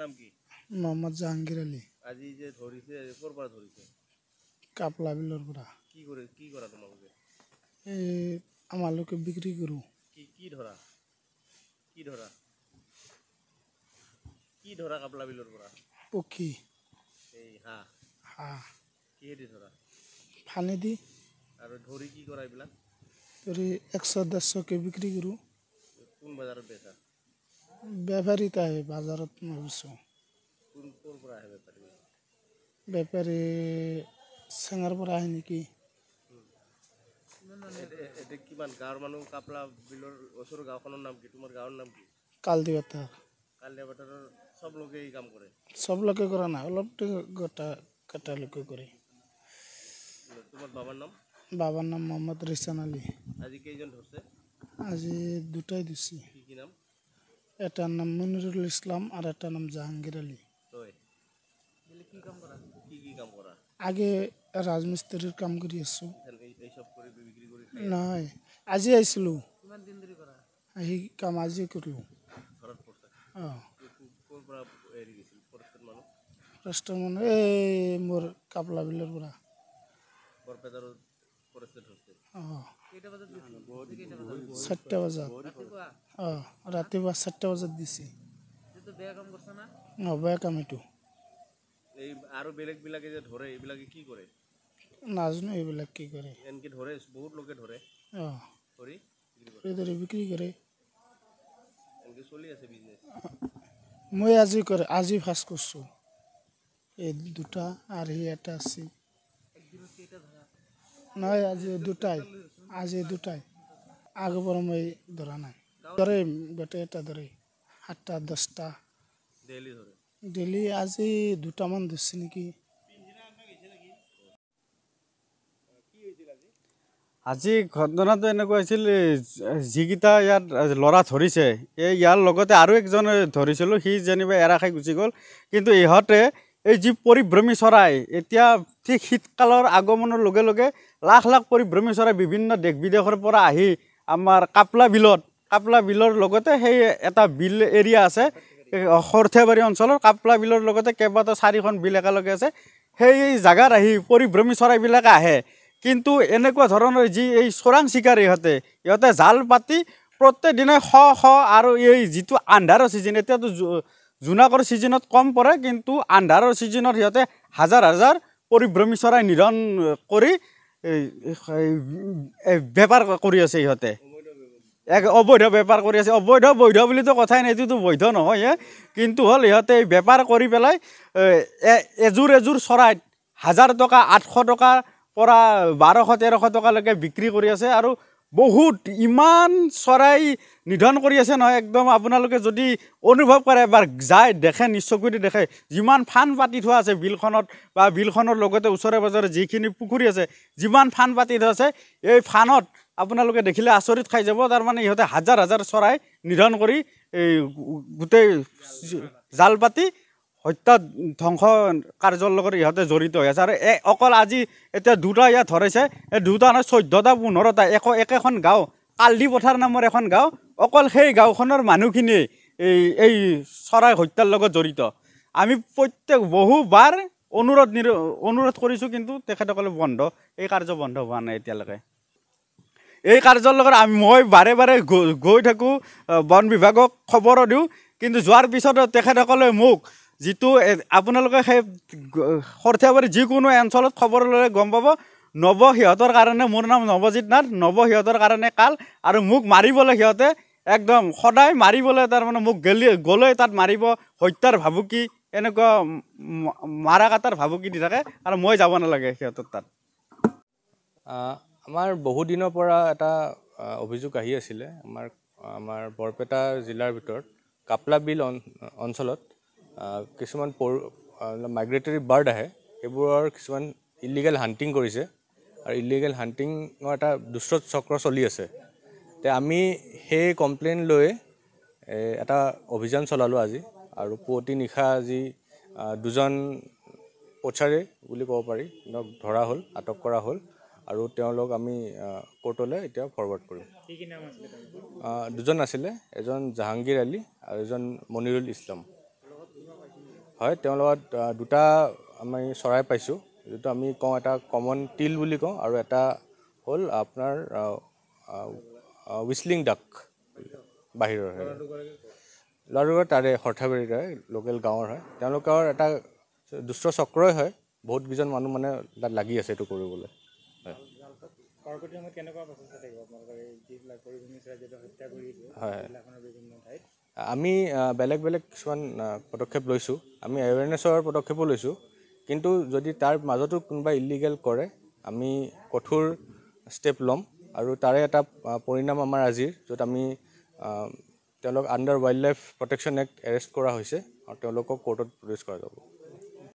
নাম কি? মোহাম্মদ জাহাঙ্গীৰ আলী। আজি যে ধৰিছে কোৰ পৰা ধৰিছে? কাপলা বিলৰ পৰা। কি কৰা তোমালোকে? এই আমালোকে বিক্ৰী কৰোঁ। কি ধৰা? কি ধৰা কাপলা বিলৰ পৰা? পক্ষী। এই হাঁহ। হাঁহ। কিহেদি ধৰা? ফানি দি। আৰু ধৰি কি কৰা এইবিলাক? ধৰি 100-150কে বিক্ৰী কৰোঁ। কোন বজাৰত বেচা? বেপাৰীত আহে বাজাৰত মই বেচোঁ। ক'ৰ পৰা আহে বেপাৰী? বেপাৰী চেঙাৰ পৰা আহে নেকি? এতিয়া কিমান গাঁৱৰ মানুহ কাপলা বিলৰ ওচৰৰ গাঁওখনৰ নাম কি? তোমাৰ গাঁৱৰ নাম কি? কালদিবাটাৰ। কালিয়াপাটাৰৰ চব লোকে এই কাম কৰে? চব লোকে কৰা নাই, অলপ গোটা লোকে কৰে। তোমাৰ বাবাৰ নাম? বাবাৰ নাম মোহাম্মদ ৰিছান আলী। আজি কেইজন ধৰছে? আজি দুটাই দিছে। কি নাম? এটাৰ নাম মনিৰুল ইছলাম আৰু এটাৰ নাম জাহাংগীৰ আলী। তই কি কাম কৰা? আগে ৰাজমিস্ত্ৰীৰ কাম কৰি আছোঁ। এইসব কৰি বিক্ৰী কৰি নহয়, আজি আহিছিলোঁ। কিমান দিন ধৰি কৰা? আহি কাম আজি কৰিলোঁ। ঘৰত পঢ়ছা? অঁ। ক'ৰ পৰা এৰি গৈছিল ফৰেষ্টৰ মানুহ? ফৰেষ্টৰ মানুহ এই মোৰ কাপলা বিলৰ পৰা। বৰপেটাৰৰ ফৰেষ্টে ধৰছে? অঁ। কেইটা বজাত দিছিল? 4টা বজাত। অঁ, ৰাতিপুৱা 4টা বজাত দিছে। এইটো বেয়া কাম কৰছা না? অঁ, বেয়া কাম এইটো। এই আৰু বেলেগবিলাকে যে ধৰে এইবিলাকে কি কৰে? নাজানো এইবিলাক কি কৰে। এনেকৈ ধৰে, বহুত লোকে ধৰে। অঁ, ধৰি বিক্ৰী কৰে। এনেকৈ চলি আছে বিজনেছ? মই আজি ফাৰ্ষ্ট কৰিছোঁ। এই দুটা আৰু সি এটা আছে। একদিনত কেইটা ধৰা? নহয়, আজি দুটাই। আগৰ পৰা মই ধৰা নাই। ধৰে গোটেই এটা ধৰে 7টা 10টা। ডেইলি ধৰে? ডেইলি আজি 2টামান ধৰছে নেকি? আজি ঘটনাটো এনেকুৱা হৈছিল, যিকেইটা ইয়াত ল'ৰা ধৰিছে ইয়াৰ লগতে আৰু একজনে ধৰিছিলোঁ, সি যেনিবা এৰা খাই গুচি গ'ল। কিন্তু ইহঁতে এই যি পৰিভ্ৰমী চৰাই, এতিয়া ঠিক শীতকালৰ আগমনৰ লগে লগে লাখ লাখ পৰিভ্ৰমী চৰাই বিভিন্ন দেশ বিদেশৰ পৰা আহি আমাৰ কাপলা বিলৰ লগতে সেই এটা বিল এৰিয়া আছে সৰ্থেবাৰী অঞ্চলৰ। কাপলা বিলৰ লগতে কেইবাটাও 4খন বিল একেলগে আছে। সেই জাগাত আহি পৰিভ্ৰমী চৰাইবিলাকে আহে। কিন্তু এনেকুৱা ধৰণৰ যি এই চোৰাং চিকাৰী ইহঁতে জাল পাতি প্ৰত্যেক দিনে আৰু এই যিটো আন্ধাৰৰ ছিজন, এতিয়াতো জোনাকৰ ছিজনত কম পৰে, কিন্তু আন্ধাৰৰ ছিজনত সিহঁতে হাজাৰ হাজাৰ পৰিভ্ৰমী চৰাই নিধন কৰি বেপাৰ কৰি আছে। ইহঁতে অবৈধ বেপাৰ কৰি আছে। বৈধ বুলিতো কথাই নাই, এইটোতো বৈধ নহয়। কিন্তু হ'ল ইহঁতে বেপাৰ কৰি পেলাই এযোৰ চৰাইত 1000 টকা, 800 টকা পৰা 1200-1300 টকালৈকে বিক্ৰী কৰি আছে। আৰু বহুত ইমান চৰাই নিধন কৰি আছে নহয়, একদম আপোনালোকে যদি অনুভৱ কৰে এবাৰ যায় দেখে, নিশ্চকুৰে দেখে, যিমান ফান পাতি থোৱা আছে বিলখনত বা বিলখনৰ লগতে ওচৰে পাজৰে যিখিনি পুখুৰী আছে, যিমান ফান পাতি থোৱা আছে, এই ফানত আপোনালোকে দেখিলে আচৰিত খাই যাব। তাৰমানে ইহঁতে হাজাৰ হাজাৰ চৰাই নিধন কৰি এই গোটেই জাল পাতি হত্যা ধ্বংস কাৰ্যৰ লগত ইহঁতে জড়িত হৈ আছে। আৰু অকল আজি এতিয়া দুটা ইয়াত ধৰিছে, এই দুটা নহয় 14টা 15টা একেখন গাঁও, কালদি পথাৰ নামৰ এখন গাঁও, অকল সেই গাঁওখনৰ মানুহখিনিয়ে এই চৰাই হত্যাৰ লগত জড়িত। আমি বহুবাৰ অনুৰোধ কৰিছোঁ, কিন্তু তেখেতসকলে এই কাৰ্য বন্ধ হোৱা নাই এতিয়ালৈকে। এই কাৰ্যৰ লগত মই বাৰে বাৰে গৈ থাকোঁ, বন বিভাগক খবৰো দিওঁ, কিন্তু যোৱাৰ পিছত তেখেতসকলে মোক যিটো আপোনালোকে সেই সৰ্থেবাৰী যিকোনো অঞ্চলত খবৰ ল'লে গম পাব, নৱ সিহঁতৰ কাৰণে, মোৰ নাম নৱজিৎ নাথ, নৱ সিহঁতৰ কাৰণে কাল। আৰু মোক মাৰিবলৈ সিহঁতে একদম সদায় মাৰিবলৈ, তাৰমানে মোক গ'লে তাত মাৰিব, হত্যাৰ ভাবুকি, এনেকুৱা মাৰা কাটাৰ ভাবুকি দি থাকে। আৰু মই যাব নালাগে সিহঁতৰ তাত। আমাৰ বহুদিনৰ পৰা এটা অভিযোগ আহি আছিলে, আমাৰ বৰপেটা জিলাৰ ভিতৰত কাপলা বিল অঞ্চলত কিছুমান মাইগ্ৰেটৰী বাৰ্ড আহে, সেইবোৰৰ কিছুমান ইলিগেল হাণ্টিং কৰিছে। আৰু ইলিগেল হাণ্টিঙৰ এটা দুষ্ট চক্ৰ চলি আছে। তে আমি সেই কমপ্লেইন লৈ এটা অভিযান চলালোঁ আজি। আৰু পুৱতি নিশা আজি 2জন পচাৰী বুলি ক'ব পাৰি ধৰা হ'ল, আটক কৰা হ'ল। আৰু তেওঁলোক আমি কোৰ্টলৈ এতিয়া ফৰৱাৰ্ড কৰিম। 2জন আছিলে, এজন জাহাংগীৰ আলী আৰু এজন মনিৰুল ইছলাম। হয় তেওঁৰ লগত দুটা আমি চৰাই পাইছোঁ, যিটো আমি কওঁ এটা কমন টিল বুলি কওঁ আৰু এটা হ'ল আপোনাৰ হুইচলিং ডাক বাহিৰৰ হয়। ল'ৰাটোৰ তাৰে সৰ্থেবাৰীৰ হয়, লোকেল গাঁৱৰ হয়। তেওঁলোকৰ এটা দুষ্ট চক্ৰই হয়, বহুতকেইজন মানুহ মানে তাত লাগি আছে এইটো কৰিবলৈ। হয়, আমি বেলেগ বেলেগ কিছুমান পদক্ষেপ লৈছোঁ। আমি এৱেৰনেছৰ পদক্ষেপো লৈছোঁ, কিন্তু যদি তাৰ মাজতো কোনোবা ইলিগেল কৰে আমি কঠোৰ ষ্টেপ ল'ম। আৰু তাৰে এটা পৰিণাম আমাৰ আজিৰ, য'ত আমি তেওঁলোক under wild life protection act arrest কৰা হৈছে আৰু তেওঁলোকক কোৰ্টত প্ৰডিউচ কৰা যাব।